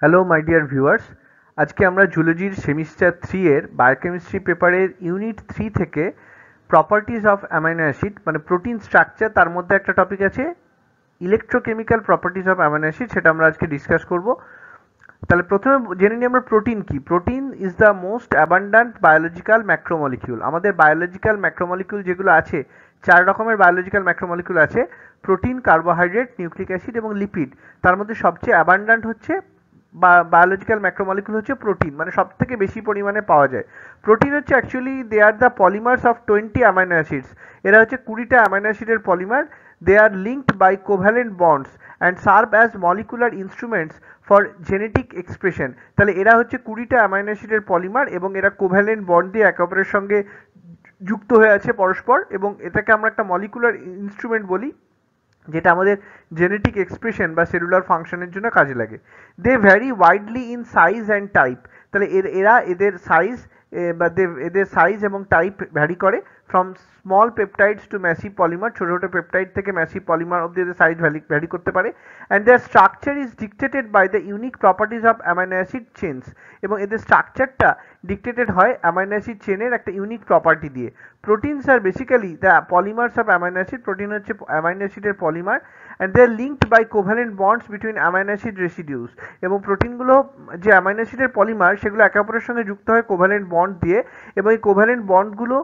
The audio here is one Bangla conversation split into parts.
হ্যালো মাই ডিয়ার ভিউয়ার্স, আজকে আমরা জুলজির সেমিস্টার 3 এর বায়োকেমিস্ট্রি পেপারের ইউনিট 3 থেকে প্রপার্টিজ অফ অ্যামাইনো অ্যাসিড মানে প্রোটিন স্ট্রাকচার, তার মধ্যে একটা টপিক আছে electrochemical properties of amino acid, সেটা আমরা আজকে ডিসকাস করব। তাহলে প্রথমে জেনে নিই আমরা প্রোটিন কি। Protein is the most abundant biological macromolecule. আমাদের বায়োলজিক্যাল ম্যাক্রোমলিকিউল যেগুলো আছে, 4 রকমের বায়োলজিক্যাল ম্যাক্রোমলিকিউল আছে: প্রোটিন, কার্বোহাইড্রেট, নিউক্লিক অ্যাসিড এবং লিপিড। তার মধ্যে সবচেয়ে অ্যাবান্ডান্ট হচ্ছে বায়োলজিক্যাল ম্যাক্রোমলিকিউল হচ্ছে প্রোটিন, মানে সব থেকে বেশি পরিমাণে পাওয়া যায়। প্রোটিন হচ্ছে actually they are the polymers of 20 amino acids. এরা হচ্ছে 20টা অ্যামাইনো অ্যাসিডের polymer. They are linked by covalent bonds and serve as molecular instruments for genetic expression. তাহলে এরা হচ্ছে 20টা অ্যামাইনো অ্যাসিডের পলিমার এবং এরা কোভ্যালেন্ট বন্ড দিয়ে একে অপরের সঙ্গে যুক্ত হয়ে আছে পরস্পর, এবং এটাকে আমরা একটা মলিকুলার ইনস্ট্রুমেন্ট বলি, যেটা আমাদের জেনেটিক এক্সপ্রেশন বা সেলুলার ফাংশনের জন্য কাজে লাগে। They vary widely in size and type. তাহলে এদের সাইজ বা এদের সাইজ এবং টাইপ ভ্যারি করে from small peptides to massive polymer. ছোটো ছোটো পেপটাইড থেকে ম্যাসিভ পলিমার অব্দি এদের সাইজ ভ্যারি করতে পারে। And their structure is dictated by the unique properties of amino acid chains. এবং এদের স্ট্রাকচারটা ডিকটেটেড হয় অ্যামাইনো অ্যাসিড চেনের একটা ইউনিক প্রপার্টি দিয়ে। Proteins are basically the polymers of amino acid. Protein হচ্ছে অ্যামাইনো অ্যাসিডের polymer, and they are linked by covalent bonds between amino acid residues. এবং প্রোটিনগুলো যে অ্যামাইনো অ্যাসিডের পলিমার, সেগুলো একে অপরের সঙ্গে যুক্ত হয় কোভ্যালেন্ট বন্ড দিয়ে, এবং এই কোভ্যালেন্ট বন্ডগুলো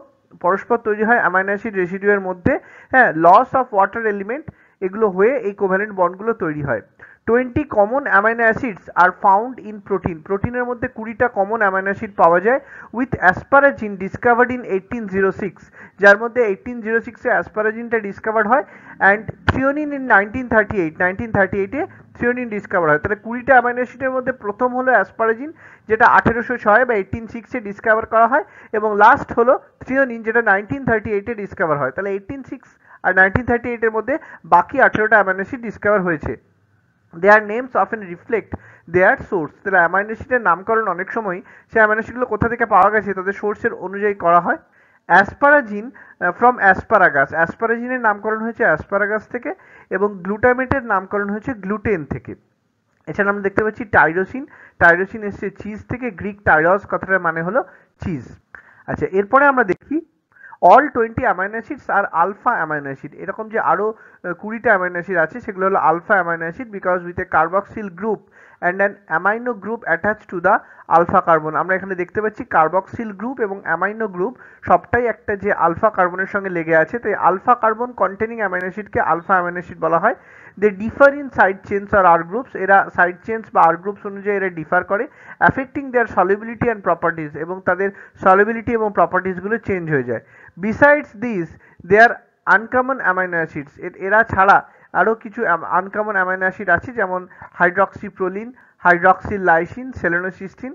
পরস্পর তৈরি হয় অ্যামাইনো অ্যাসিড রেসিডিউয়ের মধ্যে। হ্যাঁ, লস অফ ওয়াটার এলিমেন্ট এগুলো হয়ে এই কোভ্যালেন্ট বন্ডগুলো তৈরি হয়। 20 common amino acids are found in protein. প্রোটিনের মধ্যে 20টা কমন অ্যামাইনো অ্যাসিড পাওয়া যায়, উইথ অ্যাসপারাজিন ডিসকভার্ড ইন 1806, যার মধ্যে 1806-এ অ্যাসপারাজিনটা ডিসকভার্ড হয়, অ্যান্ড থ্রিওনিন ইন 1938-এ থ্রিওনিন ডিসকভার হয়। তাহলে 20টা অ্যামাইনো অ্যাসিডের মধ্যে প্রথম হলো অ্যাসপারাজিন, যেটা 1806 বা 1806-এ ডিসকভার করা হয়, এবং লাস্ট হলো থ্রিওনিন, যেটা 1938-এ ডিসকভার হয়। তাহলে 1806 আর 1938-এর মধ্যে বাকি 18টা অ্যামাইনো অ্যাসিড ডিসকভার হয়েছে। Their names often reflect their source. তাহলে অ্যামাইনো অ্যাসিডের নামকরণ অনেক সময় সেই অ্যামাইনো অ্যাসিডগুলো কোথা থেকে পাওয়া গেছে তাদের সোর্সের অনুযায়ী করা হয়। অ্যাসপারাজিন ফ্রম অ্যাসপারাগাস। অ্যাসপারাজিনের নামকরণ হয়েছে অ্যাসপারাগাস থেকে, এবং গ্লুটামেটের নামকরণ হয়েছে গ্লুটেন থেকে। এছাড়া আমরা দেখতে পাচ্ছি টাইরোসিন। টাইরোসিন এসছে চিজ থেকে, গ্রিক টাইরস কথাটার মানে হলো চিজ। আচ্ছা, এরপরে আমরা দেখি all 20 amino acids are alpha amino acid. এরকম যে আরও 20টা অ্যামাইনো অ্যাসিড আছে, সেগুলো হলো alpha amino acid, because with a carboxyl group and an amino group attach to the alpha carbon. আমরা এখানে দেখতে পাচ্ছি কার্বক্সিল গ্রুপ এবং অ্যামাইনো গ্রুপ সবটাই একটা যে আলফা কার্বনের সঙ্গে লেগে আছে, তো এই আলফা কার্বন কন্টেনিং অ্যামাইনো অ্যাসিডকে আলফা অ্যামাইনো অ্যাসিড বলা হয়। They differ in side chains or R groups. এরা সাইড চেনস বা আর গ্রুপস অনুযায়ী এরা ডিফার করে, affecting their solubility and properties, এবং তাদের সলিবিলিটি এবং প্রপার্টিজগুলো চেঞ্জ হয়ে যায়। Besides this there uncommon amino acids. এরা ছাড়া আরও কিছু আনকমন অ্যামাইনো অ্যাসিড আছে, যেমন hydroxyproline, hydroxyl lysine, selenocysteine,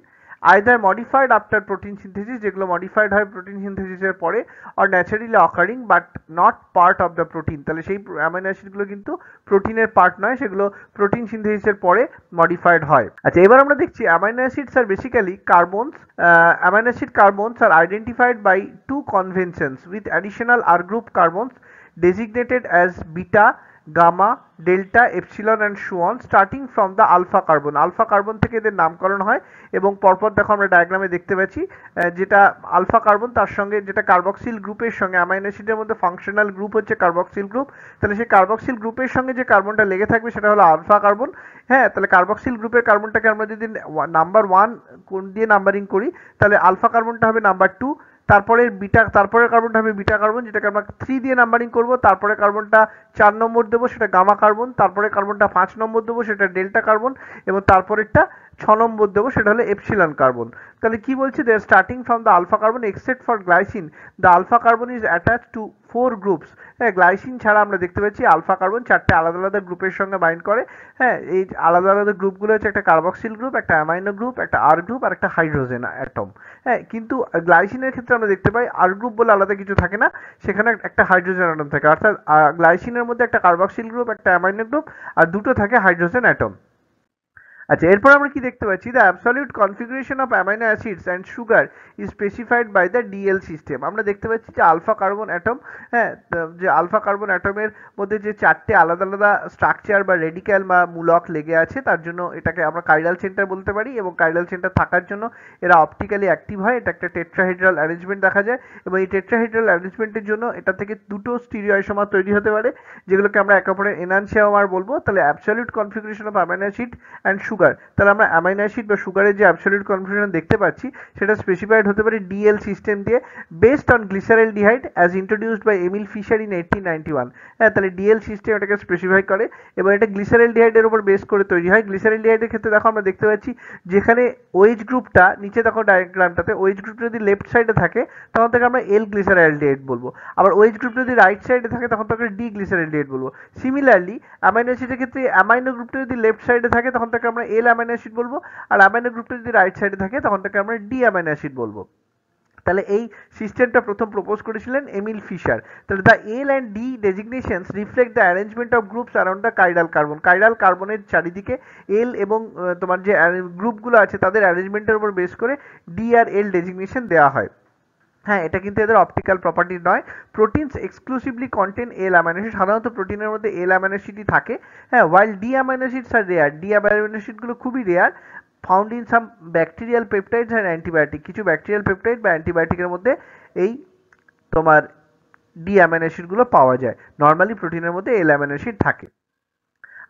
either modified after protein synthesis, যেগুলো মডিফাইড হয় প্রোটিন সিনথেসিসের পরে, or naturally occurring but not part of the protein. তাহলে সেই অ্যামাইনো অ্যাসিডগুলো কিন্তু প্রোটিনের পার্ট নয়, সেগুলো প্রোটিন সিনথেসিসের পরে মডিফাইড হয়। আচ্ছা, এবার আমরা দেখছি amino acids are basically carbons. Amino acid carbons are identified by two conventions with additional R group carbons designated as beta, gamma, delta, epsilon and so on starting from the alpha carbon. Alpha carbon থেকে এদের নামকরণ হয়, এবং পরপর দেখো আমরা ডায়াগ্রামে দেখতে পাচ্ছি যেটা আলফা কার্বন তার সঙ্গে যেটা কার্বক্সিল গ্রুপের সঙ্গে, অ্যামাইনো অ্যাসিডের মধ্যে ফাংশনাল গ্রুপ হচ্ছে কার্বক্সিল গ্রুপ, তাহলে সেই কার্বক্সিল গ্রুপের সঙ্গে যে কার্বনটা লেগে থাকবে সেটা হলো আলফা কার্বন। হ্যাঁ, তাহলে কার্বক্সিল গ্রুপের কার্বনটাকে আমরা যদি নাম্বার 1 কোন দিয়ে নাম্বারিং করি, তাহলে আলফা কার্বনটা হবে নাম্বার 2, তারপরে তারপরে কার্বনটা হবে বিটা কার্বন, যেটাকে আমরা 3 দিয়ে নাম্বারিং করব, তারপরে কার্বনটা 4 নম্বর দেবো, সেটা গামা কার্বন, তারপরে কার্বনটা 5 নম্বর দেবো, সেটা ডেল্টা কার্বন, এবং তারপরেরটা 6 নম্বর দেবো, সেটা হলো এপসিলন কার্বন। তাহলে কি বলছি, they are starting from the alpha carbon except for glycine the alpha carbon is attach to 4 groups. হ্যাঁ, গ্লাইসিন ছাড়া আমরা দেখতে পাচ্ছি আলফা কার্বন 4টে আলাদা আলাদা গ্রুপের সঙ্গে বাইন্ড করে। হ্যাঁ, এই আলাদা আলাদা গ্রুপগুলো হচ্ছে একটা কার্বক্সিল গ্রুপ, একটা অ্যামাইনো গ্রুপ, একটা আর গ্রুপ আর একটা হাইড্রোজেন অ্যাটম। হ্যাঁ, কিন্তু গ্লাইসিনের ক্ষেত্রে আমরা দেখতে পাই আর গ্রুপ বলে আলাদা কিছু থাকে না, সেখানে একটা হাইড্রোজেন অ্যাটম থাকে, অর্থাৎ গ্লাইসিনের মধ্যে একটা কার্বক্সিল গ্রুপ, একটা অ্যামাইনো গ্রুপ, আর দুটো থাকে হাইড্রোজেন অ্যাটম। আচ্ছা, এরপর আমরা কি দেখতে পাচ্ছি, the absolute configuration of amino acids and sugar is specified by the DL system. আমরা দেখতে পাচ্ছি যে আলফা কার্বন অ্যাটম, হ্যাঁ, যে আলফা কার্বন অ্যাটমের মধ্যে যে চারটে আলাদা আলাদা স্ট্রাকচার বা রেডিক্যাল বা মূলক লেগে আছে, তার জন্য এটাকে আমরা কাইরাল সেন্টার বলতে পারি, এবং কাইরাল সেন্টার থাকার জন্য এরা অপটিক্যালি অ্যাক্টিভ হয়। এটা একটা টেট্রাহেড্রাল অ্যারেঞ্জমেন্ট দেখা যায়, এবং এই টেট্রাহেড্রাল অ্যারেঞ্জমেন্টের জন্য এটা থেকে দুটো স্টিরিওআইসোমার তৈরি হতে পারে, যেগুলোকে আমরা একে অপরের এনানসিওমার বলবো। তাহলে absolute configuration of amino acid and sugar, তাহলে আমরা অ্যামাইনো অ্যাসিড বা সুগারের যে অ্যাবসলিউট কনফিগারেশন দেখতে পাচ্ছি সেটা স্পেসিফাইড হতে পারে ডিএল সিস্টেম দিয়ে, based on glyceraldehyde as introduced by Emil Fischer in 1891। হ্যাঁ, তাহলে ডিএল সিস্টেম এটাকে স্পেসিফাই করে, এবং এটা গ্লিসারেলডিহাইডের উপর বেস করে তৈরি হয়। গ্লিসারেলডিহাইডের ক্ষেত্রে দেখো আমরা দেখতে পাচ্ছি যেখানে ওএইচ গ্রুপটা, নিচে দেখো ডায়াগ্রামটাতে, ওএইচ গ্রুপটা যদি লেফট সাইডে থাকে তখন তাকে আমরা এল গ্লিসারেলডিহাইড বলবো, আবার ওএইচ গ্রুপ যদি রাইট সাইডে থাকে তখন তাকে ডি গ্লিসারেলডিহাইড বলবো। সিমিলারলি অ্যামাইনো অ্যাসিডের ক্ষেত্রে অ্যামাইনো গ্রুপটা যদি লেফট সাইডে থাকে তখন তাকে আমরা এল অ্যামাইনো অ্যাসিড বলবো, আর অ্যামাইনো গ্রুপটা যদি রাইট সাইডে থাকে তখন তাকে আমরা ডি অ্যামাইনো অ্যাসিড বলবো। তাহলে এই সিস্টেমটা প্রথম প্রপোজ করেছিলেন এমিল ফিশার। তাহলে the L and D designations reflect the arrangement of groups around the chiral carbon. Chiral কার্বনের চারিদিকে এল এবং তোমার যে গ্রুপগুলো আছে তাদের অ্যারেঞ্জমেন্টের উপর বেস করে ডি আর এল ডেজিগনেশন দেওয়া হয়। হ্যাঁ, এটা কিন্তু এদের অপটিক্যাল প্রপার্টি নয়। প্রোটিনস এক্সক্লুসিভলি কন্টেন এল অ্যামাইনো অ্যাসিড, সাধারণত প্রোটিনের মধ্যে এল অ্যামাইনো অ্যাসিডই থাকে। হ্যাঁ, ওয়াইল ডি অ্যামাইনো অ্যাসিডস আর রেয়ার, ডি অ্যামাইনো অ্যাসিডগুলো খুবই rare, found in some bacterial peptides and antibiotic. কিছু ব্যাকটেরিয়াল পেপটাইড বা অ্যান্টিবায়োটিকের মধ্যে এই তোমার ডি অ্যামাইনো অ্যাসিডগুলো পাওয়া যায়। নর্মালি প্রোটিনের মধ্যে এল অ্যামাইনো অ্যাসিড থাকে।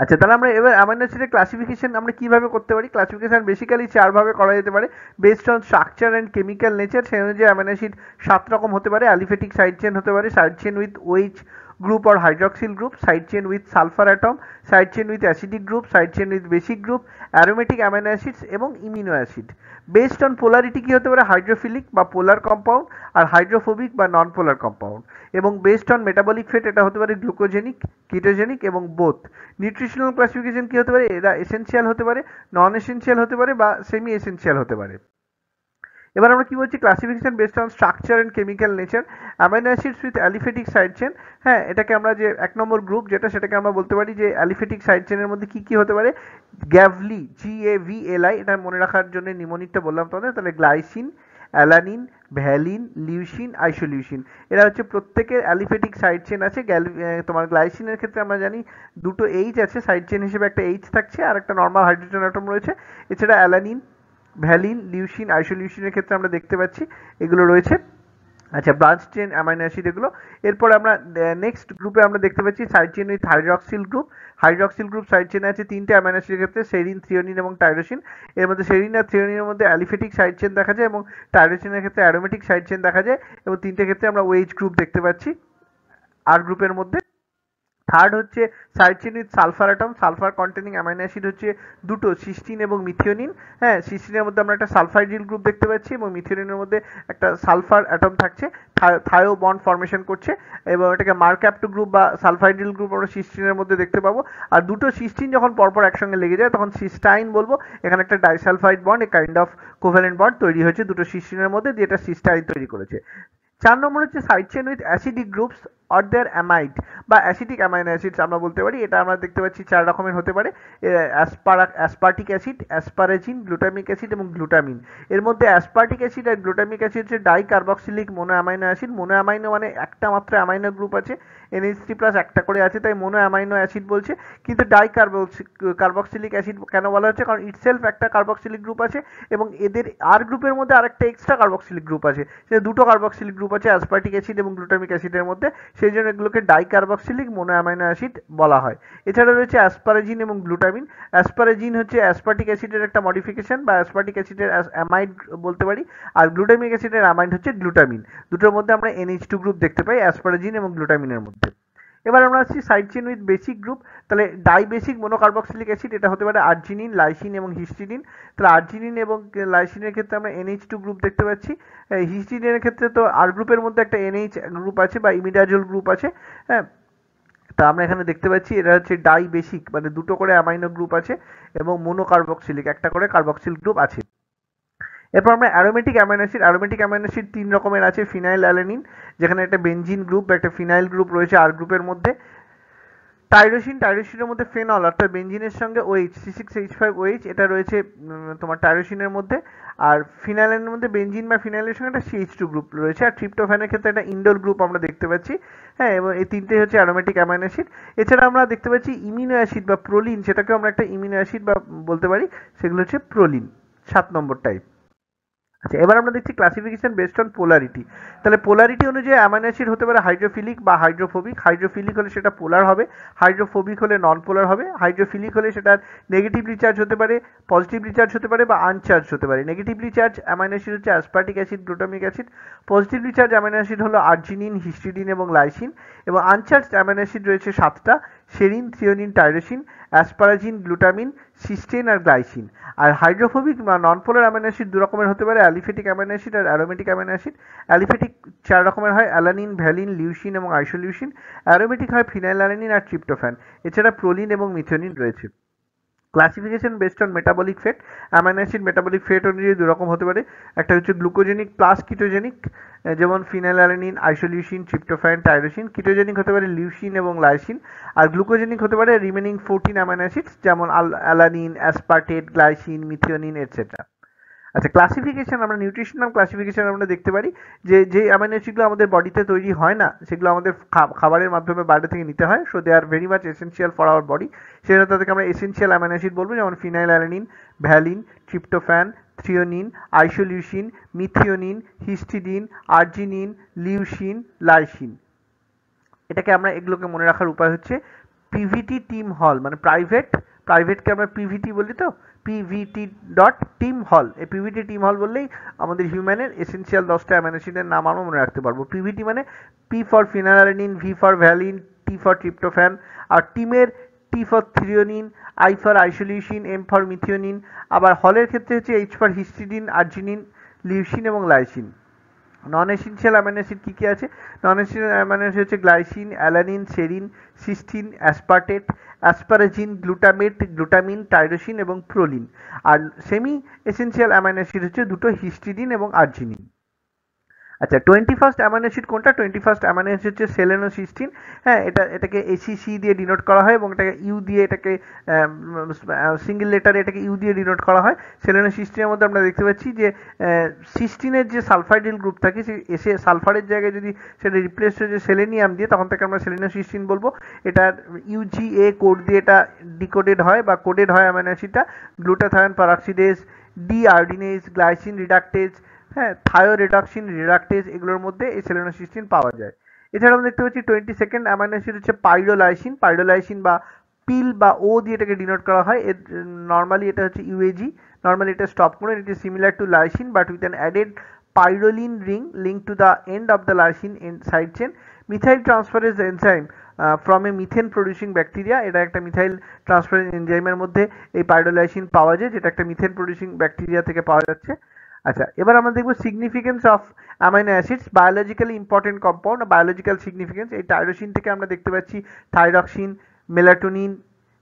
আচ্ছা, তাহলে আমরা এবার অ্যামাইনো অ্যাসিডের ক্লাসিফিকেশন আমরা কিভাবে করতে পারি? ক্লাসিফিকেশন বেসিক্যালি চারভাবে করা যেতে পারে, based on structure and chemical nature. সেই অনুযায়ী অ্যামাইনো অ্যাসিড 7 রকম হতে পারে। অ্যালিফেটিক সাইড চেন হতে পারে, side chain with OH group or hydroxyl group, side chain with sulfur atom, side chain with acidic group, side chain with basic group, aromatic amino acids এবং ইমিনো অ্যাসিড। বেসড অন পোলারিটি কি হতে পারে? হাইড্রোফিলিক বা পোলার কম্পাউন্ড, আর হাইড্রোফোবিক বা নন পোলার কম্পাউন্ড। এবং বেসড অন মেটাবলিক ফেট এটা হতে পারে গ্লুকোজেনিক, কিটোজেনিক এবং বোথ। নিউট্রিশনাল ক্লাসিফিকেশন কি হতে পারে? এরা এসেনশিয়াল হতে পারে, নন এসেনশিয়াল হতে পারে বা সেমি এসেনশিয়াল হতে পারে। এবার আমরা কি বলছি? Classification based on structure and chemical nature. Amino acids with aliphatic side chain, হ্যাঁ, এটাকে আমরা যে 1 নম্বর গ্রুপ যেটা, সেটাকে আমরা বলতে পারি যে অ্যালিফেটিক সাইড চেনের মধ্যে কি কি হতে পারে? গ্যাভলি, GAVLI, এটা মনে রাখার জন্য নিমোনিকটা বললাম তোমাদের। তাহলে glycine, alanine, valine, leucine, isoleucine, এরা হচ্ছে প্রত্যেকের অ্যালিফেটিক সাইড চেন আছে। তোমার গ্লাইসিনের ক্ষেত্রে আমরা জানি দুটো এইচ আছে, সাইড চেন হিসেবে একটা এইচ থাকছে আর একটা নর্মাল হাইড্রোজেন অ্যাটম রয়েছে। এছাড়া অ্যালানিন, ভ্যালিন, লিউসিন, আইসোলিউসিনের ক্ষেত্রে আমরা দেখতে পাচ্ছি এগুলো রয়েছে। আচ্ছা, ব্রাঞ্চ চেন অ্যামাইনো অ্যাসিড এগুলো। এরপর আমরা নেক্সট গ্রুপে আমরা দেখতে পাচ্ছি side chain with hydroxyl group. Hydroxyl group side চেনে আছে 3টে অ্যামাইনো অ্যাসিডের ক্ষেত্রে, সেরিন, থ্রিওনিন এবং টাইরোসিন। এর মধ্যে সেরিন আর থ্রিওনিনের মধ্যে অ্যালিফেটিক সাইড চেন দেখা যায়, এবং টাইরোসিনের ক্ষেত্রে অ্যারোমেটিক সাইড চেন দেখা যায়, এবং 3টে ক্ষেত্রে আমরা ওএইচ গ্রুপ দেখতে পাচ্ছি আর গ্রুপের মধ্যে। থার্ড হচ্ছে side chain with sulphur atom. Sulphur containing amino acid হচ্ছে দুটো, সিস্টিন এবং মিথিওনিন। হ্যাঁ, সিস্টিনের মধ্যে আমরা একটা সালফাইডিল গ্রুপ দেখতে পাচ্ছি, এবং মিথিওনিনের মধ্যে একটা সালফার অ্যাটম থাকছে, থায়ো বন্ড ফর্মেশন করছে, এবং এটাকে মার্ক্যাপ্টো গ্রুপ বা সালফাইডিল গ্রুপ আমরা সিস্টিনের মধ্যে দেখতে পাবো। আর দুটো সিস্টিন যখন পরপর একসঙ্গে লেগে যায় তখন সিস্টাইন বলবো। এখানে একটা disulphide bond, a kind of covalent bond তৈরি হয়েছে দুটো সিস্টিনের মধ্যে, যেটা সিস্টাইন তৈরি করেছে। 4 নম্বর হচ্ছে side chain with acidic groups or their amide বা অ্যাসিডিক অ্যামাইনো অ্যাসিডস আমরা বলতে পারি। এটা আমরা দেখতে পাচ্ছি 4 রকমের হতে পারে, aspartic acid, asparagine, glutamic acid এবং গ্লুটামিন। এর মধ্যে অ্যাসপার্টিক অ্যাসিড আর গ্লুটামিক অ্যাসিড হচ্ছে dicarboxylic mono amino acid. Mono amino মানে একটা মাত্র অ্যামাইনো গ্রুপ আছে, NH3+ একটা করে আছে, তাই মোনো অ্যামাইনো অ্যাসিড বলছে। কিন্তু কার্বক্সিলিক অ্যাসিড কেন বলা হচ্ছে? কারণ ইটসেলফ একটা কার্বক্সিলিক গ্রুপ আছে, এবং এদের আর গ্রুপের মধ্যে আরেকটা এক্সট্রা কার্বক্সিলিক গ্রুপ আছে। সে দুটো কার্বক্সিলিক গ্রুপ আছে অ্যাসপার্টিক অ্যাসিড এবং গ্লুটামিক অ্যাসিডের মধ্যে, সেই জন্য এগুলোকে ডাইকার্বক্সিলিক মোনো অ্যামাইনো অ্যাসিড বলা হয়। এছাড়া রয়েছে অ্যাসপারাজিন এবং গ্লুটামিন। অ্যাসপারাজিন হচ্ছে অ্যাসপার্টিক অ্যাসিডের একটা মডিফিকেশন বা অ্যাসপার্টিক অ্যাসিডের অ্যামাইড বলতে পারি, আর গ্লুটামিক অ্যাসিডের অ্যামাইড হচ্ছে গ্লুটামিন। দুটোর মধ্যে আমরা NH2 গ্রুপ দেখতে পাই অ্যাসপারাজিন এবং গ্লুটামিনের মধ্যে। এবার আমরা আসছি side chain with basic group. তাহলে ডাইবেসিক মোনোকার্বক্সিলিক অ্যাসিড, এটা হতে পারে আর্জিনিন, লাইসিন এবং হিস্টিডিন। তাহলে আর্জিনিন এবং লাইসিনের ক্ষেত্রে আমরা NH2 গ্রুপ দেখতে পাচ্ছি। হিস্টিডিনের ক্ষেত্রে তো আর গ্রুপের মধ্যে একটা NH গ্রুপ আছে বা ইমিডাজোল গ্রুপ আছে। হ্যাঁ, তা আমরা এখানে দেখতে পাচ্ছি এটা হচ্ছে ডাইবেসিক, মানে দুটো করে অ্যামাইনো গ্রুপ আছে, এবং মোনোকার্বক্সিলিক একটা করে কার্বক্সিল গ্রুপ আছে। এরপর আমরা aromatic amino acid. Aromatic amino acid 3 রকমের আছে। ফিনাইল অ্যালানিন, যেখানে একটা বেনজিন গ্রুপ বা একটা ফিনাইল গ্রুপ রয়েছে আর গ্রুপের মধ্যে। টাইরোসিনের মধ্যে ফেনল অর্থাৎ বেনজিনের সঙ্গে OH C6H5OH এটা রয়েছে তোমার টাইরোসিনের মধ্যে। আর ফিনাইলের মধ্যে বেনজিন বা ফিনাইলের সঙ্গে একটা CH2 গ্রুপ রয়েছে। আর ট্রিপ্টোফ্যানের ক্ষেত্রে একটা ইন্ডোল গ্রুপ আমরা দেখতে পাচ্ছি। হ্যাঁ, এবং এই তিনটে হচ্ছে অ্যারোমেটিক অ্যামাইনো অ্যাসিড। এছাড়া আমরা দেখতে পাচ্ছি ইমিনো অ্যাসিড বা প্রোলিন, সেটাকে আমরা একটা ইমিনো অ্যাসিড বা বলতে পারি, সেগুলো হচ্ছে প্রোলিন, 7 নম্বর টাইপ। আচ্ছা, এবার আমরা দেখছি ক্লাসিফিকেশন বেসড অন পোলারিটি। তাহলে পোলারিটি অনুযায়ী অ্যামাইনো অ্যাসিড হতে পারে হাইড্রোফিলিক বা হাইড্রোফোবিক। হাইড্রোফিলিক হলে সেটা পোলার হবে, হাইড্রোফোবিক হলে নন পোলার হবে। হাইড্রোফিলিক হলে সেটা নেগেটিভলি চার্জ হতে পারে, পজিটিভলি চার্জ হতে পারে বা আনচার্জ হতে পারে। নেগেটিভলি চার্জ অ্যামাইনো অ্যাসিড হচ্ছে aspartic acid, glutamic acid. Positively charge amino acid হলো আর্জিনিন, হিস্টিডিন এবং লাইসিন। এবং আনচার্জ অ্যামাইনো অ্যাসিড রয়েছে 7টা: সেরিন, থ্রিওনিন, টাইরোসিন, অ্যাসপারাজিন, গ্লুটামিন, সিস্টেন আর গ্লাইসিন। আর হাইড্রোফোবিক বা নন পোলার অ্যামাইনো অ্যাসিড দু রকমের হতে পারে: অ্যালিফেটিক অ্যামাইনো অ্যাসিড আর অ্যারোমেটিক অ্যামাইনো অ্যাসিড। অ্যালিফেটিক 4 রকমের হয়: অ্যালানিন, ভ্যালিন, লিউসিন এবং আইসোলিউসিন। অ্যারোমেটিক হয় ফিনাইলঅ্যালানিন আর ট্রিপ্টোফ্যান। এছাড়া প্রোলিন এবং মিথিওনিন রয়েছে। Classification based on metabolic fate. Amino acid metabolic fate অনুযায়ী দু রকম হতে পারে: একটা হচ্ছে গ্লুকোজেনিক প্লাস কিটোজেনিক, যেমন phenylalanine, isoleucine, tryptophan, tyrosine. Ketogenic হতে পারে লিউসিন এবং লাইসিন। আর গ্লুকোজেনিক হতে পারে রিমেনিং 14 অ্যামাইনো অ্যাসিডস, যেমন alanine, aspartate, glycine, methionine etcetera. আচ্ছা, ক্লাসিফিকেশন আমরা নিউট্রিশনাল ক্লাসিফিকেশন আমরা দেখতে পারি যে অ্যামাইনো অ্যাসিডগুলো আমাদের বডিতে তৈরি হয় না, সেগুলো আমাদের খাবারের মাধ্যমে বাইরে থেকে নিতে হয়। So they are very much essential for our body. সেজন্য তাদেরকে আমরা এসেনশিয়াল অ্যামাইনো অ্যাসিড বলবো, যেমন phenylalanine, valine, tryptophan, threonine, isoleucine, methionine, histidine, arginine, leucine, lysine. এটাকে আমরা এগুলোকে মনে রাখার উপায় হচ্ছে পিভিটি টিম হল, মানে প্রাইভেটকে আমরা পিভিটি বলি, তো পিভিটি ডট টিম হল। এই পিভিটি টিম হল বললেই আমাদের হিউম্যানের এসেনশিয়াল 10টা অ্যামাইনো অ্যাসিডের নাম আমরা মনে রাখতে পারবো। পিভিটি মানে P for phenylalanine, V for valine, T for tryptophan. আর টিমের T for threonine, I for isoleucine, M for methionine. আবার হলের ক্ষেত্রে হচ্ছে H for histidine, arginine, leucine এবং lysine. Non essential amino acid কী কী আছে? নন এসেনশিয়াল অ্যামাইনো অ্যাসিড হচ্ছে glycine, alanine, serine, cysteine, aspartate, asparagine, glutamate, glutamine, tyrosine এবং প্রোলিন। আর সেমি এসেনশিয়াল অ্যামাইনো অ্যাসিড হচ্ছে দুটো: হিস্টিডিন এবং আর্জিনিন। আচ্ছা, 21st অ্যামাইনো অ্যাসিড কোনটা? 21st অ্যামাইনো অ্যাসিড হচ্ছে সেলেনোসিস্টিন। হ্যাঁ, এটাকে ACC দিয়ে ডিনোট করা হয় এবং এটাকে ইউ দিয়ে, এটাকে সিঙ্গেল লেটারে এটাকে ইউ দিয়ে ডিনোট করা হয়। সেলেনোসিস্টিনের মধ্যে আমরা দেখতে পাচ্ছি যে সিস্টিনের যে সালফাইডিল গ্রুপ থাকে, এসে সালফারের জায়গায় যদি সেটা রিপ্লেস হয়ে যায় সেলেনিয়াম দিয়ে, তখন তাকে আমরা সেলেনোসিস্টিন বলবো। এটার UGA কোড দিয়ে এটা ডিকোডেড হয় বা কোডেড হয় অ্যামাইনো অ্যাসিডটা। গ্লুটাথায়ন পারঅক্সিডেজ, ডিআরডিনেজ, গ্লাইসিন রিডাক্টেজ, হ্যাঁ, থায়োরেডক্সিন রিডাক্টেজ, এগুলোর মধ্যে এই সেলেনোসিস্টিন পাওয়া যায়। এছাড়াও আমরা দেখতে পাচ্ছি 22nd অ্যামাইনো অ্যাসিড হচ্ছে পাইরোলাইসিন বা পিল বা ও দিয়ে এটাকে ডিনোট করা হয়। নর্মালি এটা হচ্ছে UAG। নর্মালি এটা স্টপ করে, it is similar to lysine but with an added pyrroline ring link to the end of the lysine side chain. Methyl transferase enzyme from a methane producing bacteria. এটা একটা মিথাইল ট্রান্সফারেজ এনজাইমের মধ্যে এই পাইরোলাইসিন পাওয়া যায়, যেটা একটা মিথেন প্রডিউসিং ব্যাকটেরিয়া থেকে পাওয়া যাচ্ছে। আচ্ছা, এবার আমরা দেখবো significance of amino acids, biologically important compound, biological significance. এই টাইরোসিন থেকে আমরা দেখতে পাচ্ছি থাইরক্সিন, মেলাটোনিন,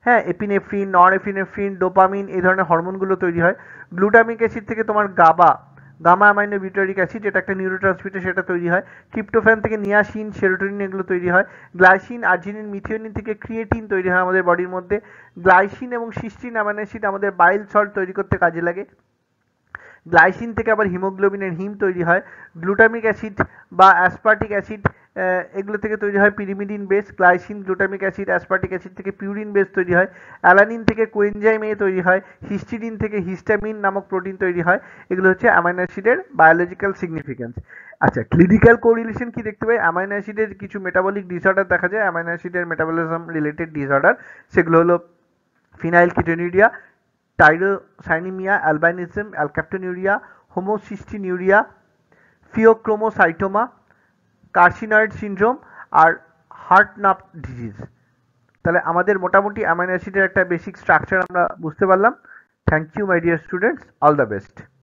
হ্যাঁ, এপিনেফ্রিন, নরএপিনেফ্রিন, ডোপামিন, এই ধরনের হরমোনগুলো তৈরি হয়। গ্লুটামিক অ্যাসিড থেকে তোমার গামা অ্যামাইনো বিউটারিক অ্যাসিড, যেটা একটা নিউরোট্রান্সমিটার, সেটা তৈরি হয়। ট্রিপ্টোফ্যান থেকে নিয়াসিন, সেরোটোনিন, এগুলো তৈরি হয়। গ্লাইসিন, আর্জিনিন, মিথিওনিন থেকে ক্রিয়েটিন তৈরি হয় আমাদের বডির মধ্যে। গ্লাইসিন এবং সিস্টিন অ্যামাইনো অ্যাসিড আমাদের বাইল সল্ট তৈরি করতে কাজে লাগে। গ্লাইসিন থেকে আবার হিমোগ্লোবিনের হিম তৈরি হয়। গ্লুটামিক অ্যাসিড বা অ্যাসপার্টিক অ্যাসিড, এগুলো থেকে তৈরি হয় pyrimidine base. Glycine, glutamic acid, aspartic acid থেকে পিউরিন বেস তৈরি হয়। অ্যালানিন থেকে কোএনজাইম এ তৈরি হয়। হিস্টিডিন থেকে হিস্টামিন নামক প্রোটিন তৈরি হয়। এগুলো হচ্ছে অ্যামাইনো অ্যাসিডের বায়োলজিক্যাল সিগনিফিকেন্স। আচ্ছা, ক্লিনিক্যাল কোরিলেশন কি দেখতে পাই? অ্যামাইনো অ্যাসিডের কিছু মেটাবলিক ডিসঅর্ডার দেখা যায়, অ্যামাইনো অ্যাসিডের মেটাবলিজম রিলেটেড ডিসঅর্ডার। সেগুলো হলো ফিনাইলকিটোনিউরিয়া, টাইরোসাইনিমিয়া, অ্যালবাইনিজম, অ্যালক্যাপ্টোনিউরিয়া, হোমোসিস্টিনিউরিয়া, ফিওক্রোমোসাইটোমা, কার্সিনয়েড সিনড্রোম আর হার্টনাপ ডিজিজ। তাহলে আমাদের মোটামুটি অ্যামাইনো অ্যাসিডের একটা বেসিক স্ট্রাকচার আমরা বুঝতে পারলাম। Thank you my dear students, all the best.